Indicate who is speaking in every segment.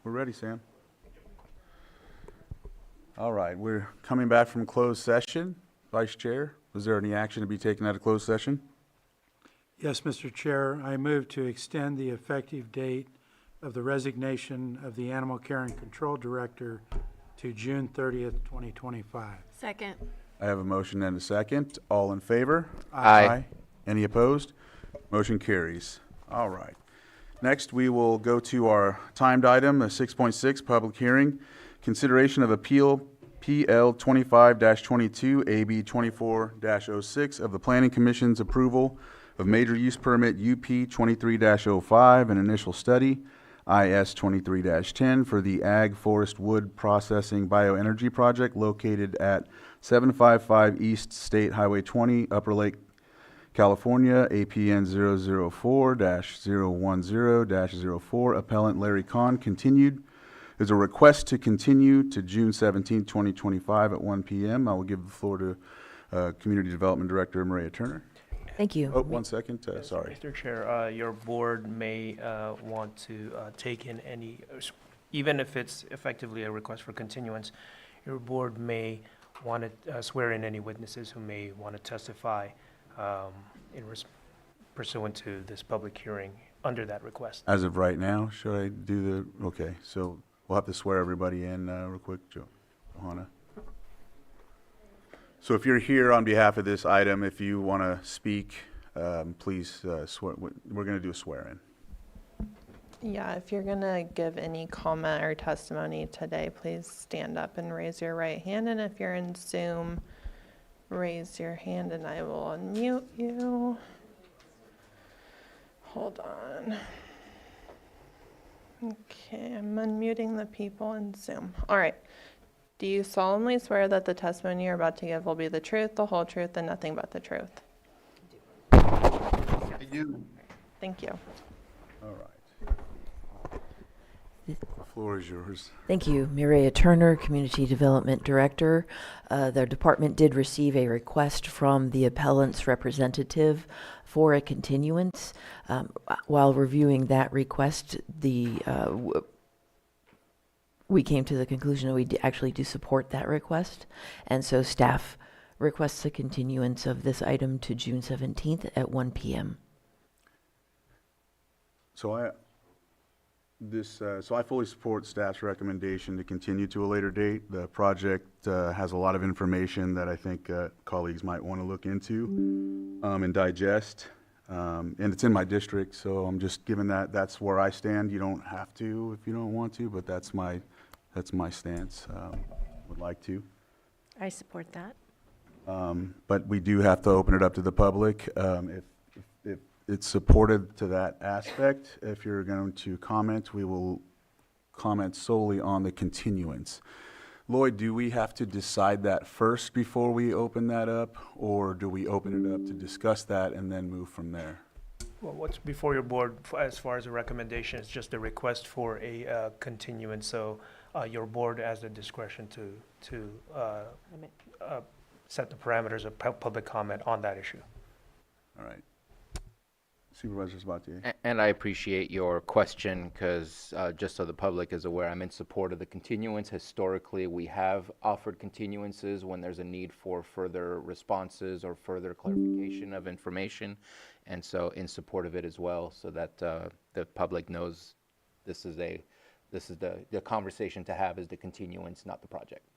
Speaker 1: We're ready, Sam. All right, we're coming back from closed session. Vice Chair, was there any action to be taken out of closed session?
Speaker 2: Yes, Mr. Chair, I move to extend the effective date of the resignation of the Animal Care and Control Director to June 30th, 2025.
Speaker 3: Second.
Speaker 1: I have a motion and a second. All in favor?
Speaker 4: Aye.
Speaker 1: Any opposed? Motion carries. All right. Next, we will go to our timed item, 6.6, public hearing. Consideration of appeal PL 25-22, AB 24-06 of the Planning Commission's approval of major use permit UP 23-05, an initial study, IS 23-10 for the Ag Forest Wood Processing Bioenergy Project located at 755 East State Highway 20, Upper Lake, California, APN 004-010-04. Appellant Larry Kahn continued. There's a request to continue to June 17, 2025 at 1 p.m. I will give the floor to Community Development Director Maria Turner.
Speaker 5: Thank you.
Speaker 1: Oh, 1 second, sorry.
Speaker 4: Mr. Chair, your board may want to take in any, even if it's effectively a request for continuance, your board may want to swear in any witnesses who may want to testify pursuant to this public hearing under that request.
Speaker 1: As of right now, should I do the, okay, so we'll have to swear everybody in real quick, Johanna. So if you're here on behalf of this item, if you want to speak, please swear. We're going to do a swear-in.
Speaker 6: Yeah, if you're going to give any comment or testimony today, please stand up and raise your right hand. And if you're in Zoom, raise your hand and I will unmute you. Hold on. Okay, I'm unmuting the people in Zoom. All right. Do you solemnly swear that the testimony you're about to give will be the truth, the whole truth, and nothing but the truth?
Speaker 1: I do.
Speaker 6: Thank you.
Speaker 1: All right. The floor is yours.
Speaker 5: Thank you. Mireya Turner, Community Development Director. The department did receive a request from the appellant's representative for a continuance. While reviewing that request, we came to the conclusion that we actually do support that request. And so staff requests a continuance of this item to June 17th at 1 p.m.
Speaker 1: So I fully support staff's recommendation to continue to a later date. The project has a lot of information that I think colleagues might want to look into and digest. And it's in my district, so I'm just giving that's where I stand. You don't have to if you don't want to, but that's my stance. Would like to.
Speaker 3: I support that.
Speaker 1: But we do have to open it up to the public. If it's supported to that aspect, if you're going to comment, we will comment solely on the continuance. Lloyd, do we have to decide that first before we open that up, or do we open it up to discuss that and then move from there?
Speaker 4: Well, what's before your board as far as a recommendation is just a request for a continuance. So your board has the discretion to set the parameters of public comment on that issue.
Speaker 1: All right. Supervisor Sabatier.
Speaker 7: And I appreciate your question because just so the public is aware, I'm in support of the continuance. Historically, we have offered continuances when there's a need for further responses or further clarification of information. And so in support of it as well, so that the public knows this is the conversation to have is the continuance, not the project.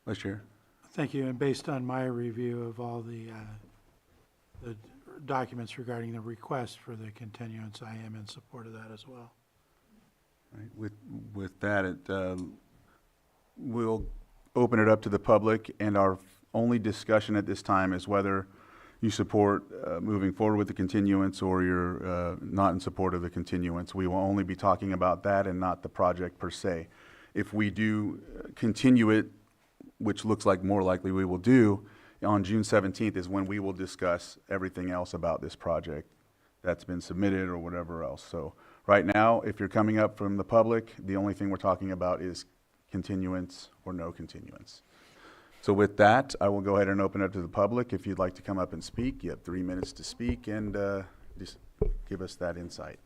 Speaker 1: Vice Chair.
Speaker 2: Thank you. And based on my review of all the documents regarding the request for the continuance, I am in support of that as well.
Speaker 1: Right. With that, we'll open it up to the public, and our only discussion at this time is whether you support moving forward with the continuance or you're not in support of the continuance. We will only be talking about that and not the project per se. If we do continue it, which looks like more likely we will do, on June 17th is when we will discuss everything else about this project that's been submitted or whatever else. So right now, if you're coming up from the public, the only thing we're talking about is continuance or no continuance. So with that, I will go ahead and open it to the public. If you'd like to come up and speak, you have 3 minutes to speak and just give us that insight.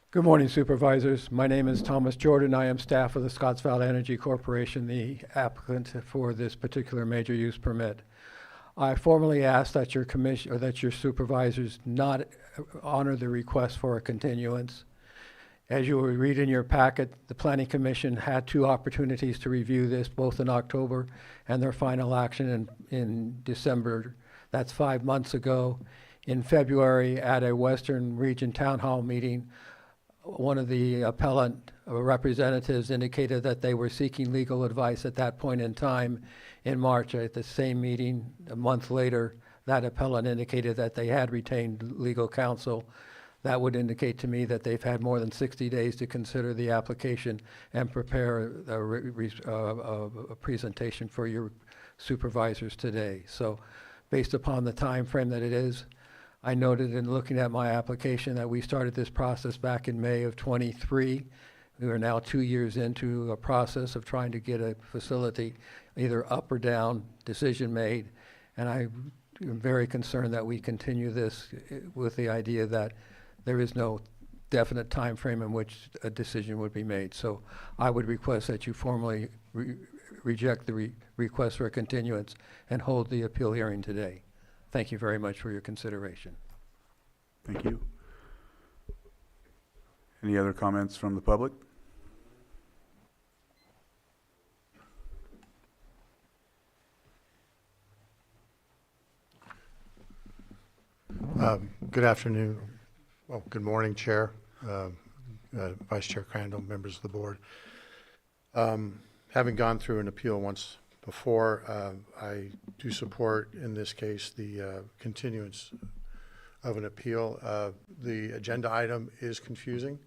Speaker 8: Good morning, Supervisors. My name is Thomas Jordan. I am staff of the Scottsville Energy Corporation, the applicant for this particular major use permit. I formally ask that your commission, or that your supervisors not honor the request for a continuance. As you will read in your packet, the Planning Commission had 2 opportunities to review this, both in October and their final action in December. That's 5 months ago. In February, at a Western Region Town Hall meeting, one of the appellant representatives indicated that they were seeking legal advice at that point in time. In March, at the same meeting, a month later, that appellant indicated that they had retained legal counsel. That would indicate to me that they've had more than 60 days to consider the application and prepare a presentation for your supervisors today. So based upon the time frame that it is, I noted in looking at my application that we started this process back in May of '23. We are now 2 years into a process of trying to get a facility either up or down, decision made. And I am very concerned that we continue this with the idea that there is no definite time frame in which a decision would be made. So I would request that you formally reject the request for a continuance and hold the appeal hearing today. Thank you very much for your consideration.
Speaker 1: Thank you. Any other comments from the public?
Speaker 9: Good afternoon. Well, good morning, Chair, Vice Chair Crandall, members of the board. Having gone through an appeal once before, I do support, in this case, the continuance of an appeal. The agenda item is confusing.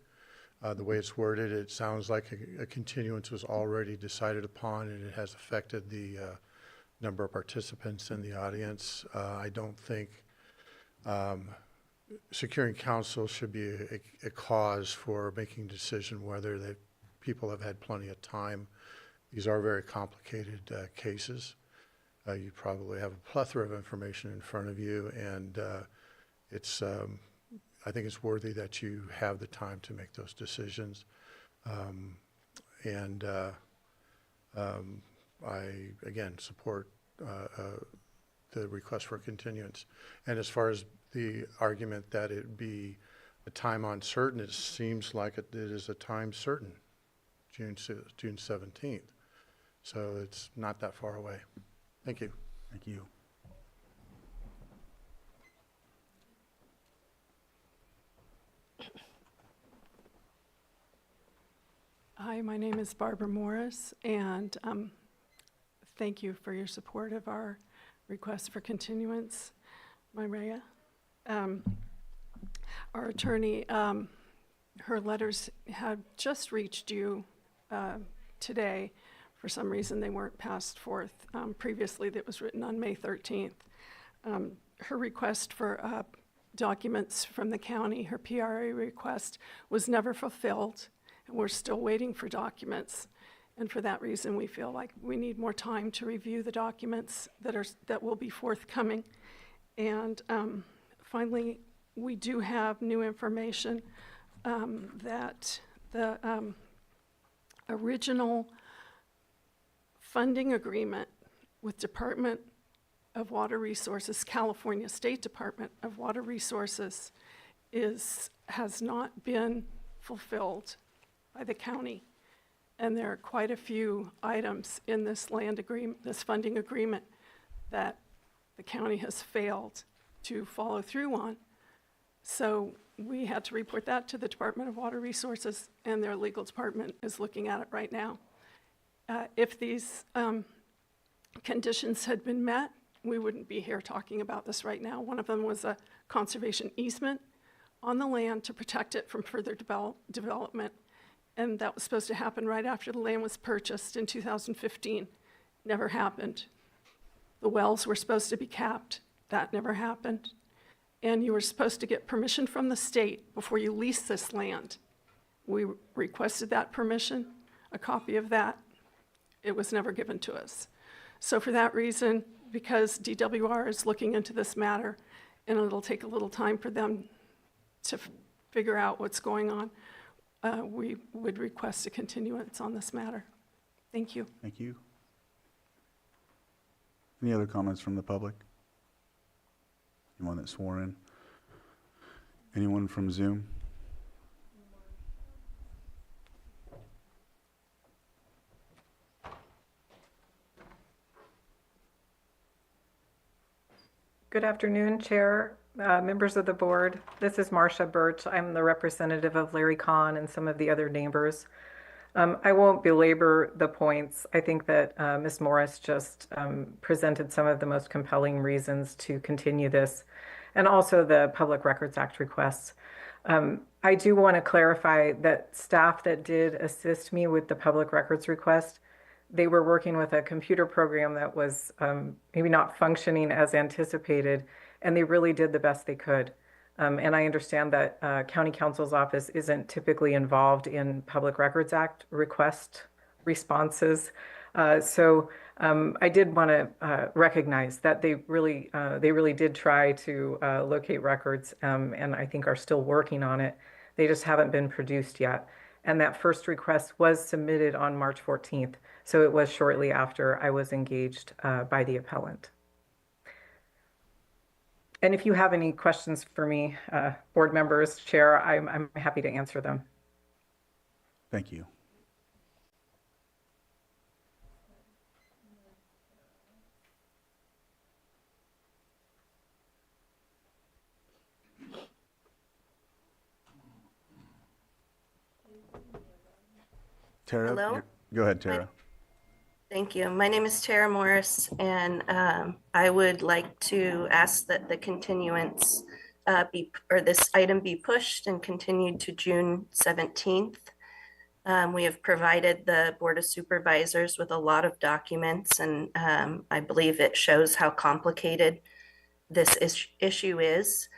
Speaker 9: The way it's worded, it sounds like a continuance was already decided upon, and it has affected the number of participants in the audience. I don't think securing counsel should be a cause for making a decision whether the people have had plenty of time. These are very complicated cases. You probably have a plethora of information in front of you, and I think it's worthy that you have the time to make those decisions. I, again, support the request for continuance. And as far as the argument that it be a time uncertain, it seems like it is a time certain, June 17th. So it's not that far away. Thank you.
Speaker 1: Thank you.
Speaker 10: Hi, my name is Barbara Morris, and thank you for your support of our request for continuance, Myrea. Our attorney, her letters had just reached you today. For some reason, they weren't passed forth previously. That was written on May 13th. Her request for documents from the county, her PRA request, was never fulfilled. We're still waiting for documents, and for that reason, we feel like we need more time to review the documents that will be forthcoming. And finally, we do have new information that the original funding agreement with Department of Water Resources, California State Department of Water Resources, has not been fulfilled by the county. And there are quite a few items in this land agreement, this funding agreement, that the county has failed to follow through on. So we had to report that to the Department of Water Resources, and their legal department is looking at it right now. If these conditions had been met, we wouldn't be here talking about this right now. One of them was a conservation easement on the land to protect it from further development. And that was supposed to happen right after the land was purchased in 2015. Never happened. The wells were supposed to be capped. That never happened. And you were supposed to get permission from the state before you lease this land. We requested that permission, a copy of that. It was never given to us. So for that reason, because DWR is looking into this matter, and it'll take a little time for them to figure out what's going on, we would request a continuance on this matter. Thank you.
Speaker 1: Thank you. Any other comments from the public? Anyone that's sworn in? Anyone from Zoom?
Speaker 11: Good afternoon, Chair, members of the board. This is Marcia Birch. I'm the representative of Larry Kahn and some of the other neighbors. I won't belabor the points. I think that Ms. Morris just presented some of the most compelling reasons to continue this, and also the Public Records Act requests. I do want to clarify that staff that did assist me with the public records request, they were working with a computer program that was maybe not functioning as anticipated, and they really did the best they could. And I understand that County Counsel's office isn't typically involved in Public Records Act request responses. So I did want to recognize that they really did try to locate records, and I think are still working on it. They just haven't been produced yet. And that first request was submitted on March 14th. So it was shortly after I was engaged by the appellant. And if you have any questions for me, board members, Chair, I'm happy to answer them.
Speaker 1: Thank you. Tara?
Speaker 12: Hello?
Speaker 1: Go ahead, Tara.
Speaker 12: Thank you. My name is Tara Morris, and I would like to ask that the continuance this item be pushed and continued to June 17th. We have provided the Board of Supervisors with a lot of documents, and I believe it shows how complicated this issue is.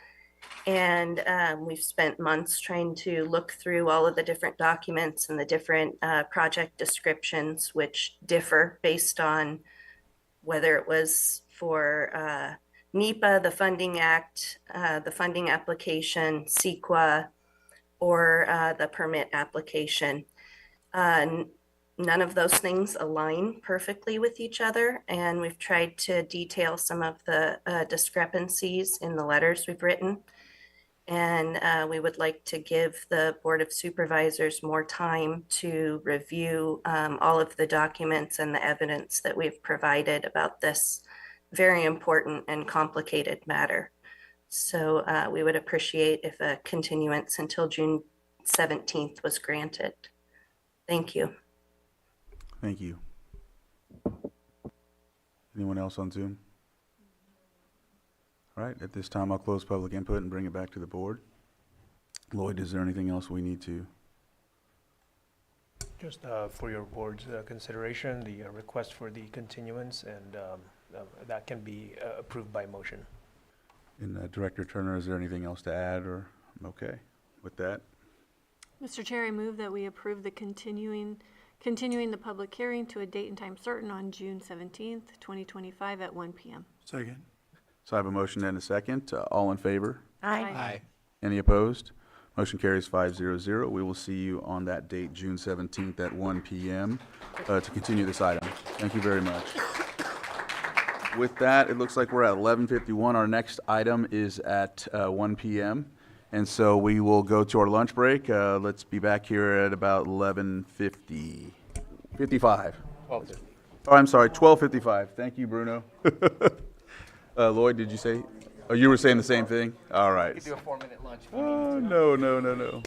Speaker 12: And we've spent months trying to look through all of the different documents and the different project descriptions, which differ based on whether it was for NEPA, the Funding Act, the funding application, CEQA, or the permit application. None of those things align perfectly with each other, and we've tried to detail some of the discrepancies in the letters we've written. And we would like to give the Board of Supervisors more time to review all of the documents and the evidence that we've provided about this very important and complicated matter. So we would appreciate if a continuance until June 17th was granted. Thank you.
Speaker 1: Thank you. Anyone else on Zoom? All right, at this time, I'll close public input and bring it back to the board. Lloyd, is there anything else we need to?
Speaker 4: Just for your board's consideration, the request for the continuance, and that can be approved by motion.
Speaker 1: And Director Turner, is there anything else to add, or I'm okay with that?
Speaker 13: Mr. Chair, I move that we approve the continuing the public hearing to a date and time certain on June 17th, 2025 at 1 p.m.
Speaker 2: Second.
Speaker 1: So I have a motion and a second. All in favor?
Speaker 3: Aye.
Speaker 1: Any opposed? Motion carries 5-0-0. We will see you on that date, June 17th at 1 p.m. To continue this item. Thank you very much. With that, it looks like we're at 11:51. Our next item is at 1 p.m. And so we will go to our lunch break. Let's be back here at about 11:55.
Speaker 7: 12:50.
Speaker 1: Oh, I'm sorry, 12:55. Thank you, Bruno. Lloyd, did you say? Oh, you were saying the same thing? All right.
Speaker 7: We could do a 4-minute lunch.
Speaker 1: Oh, no.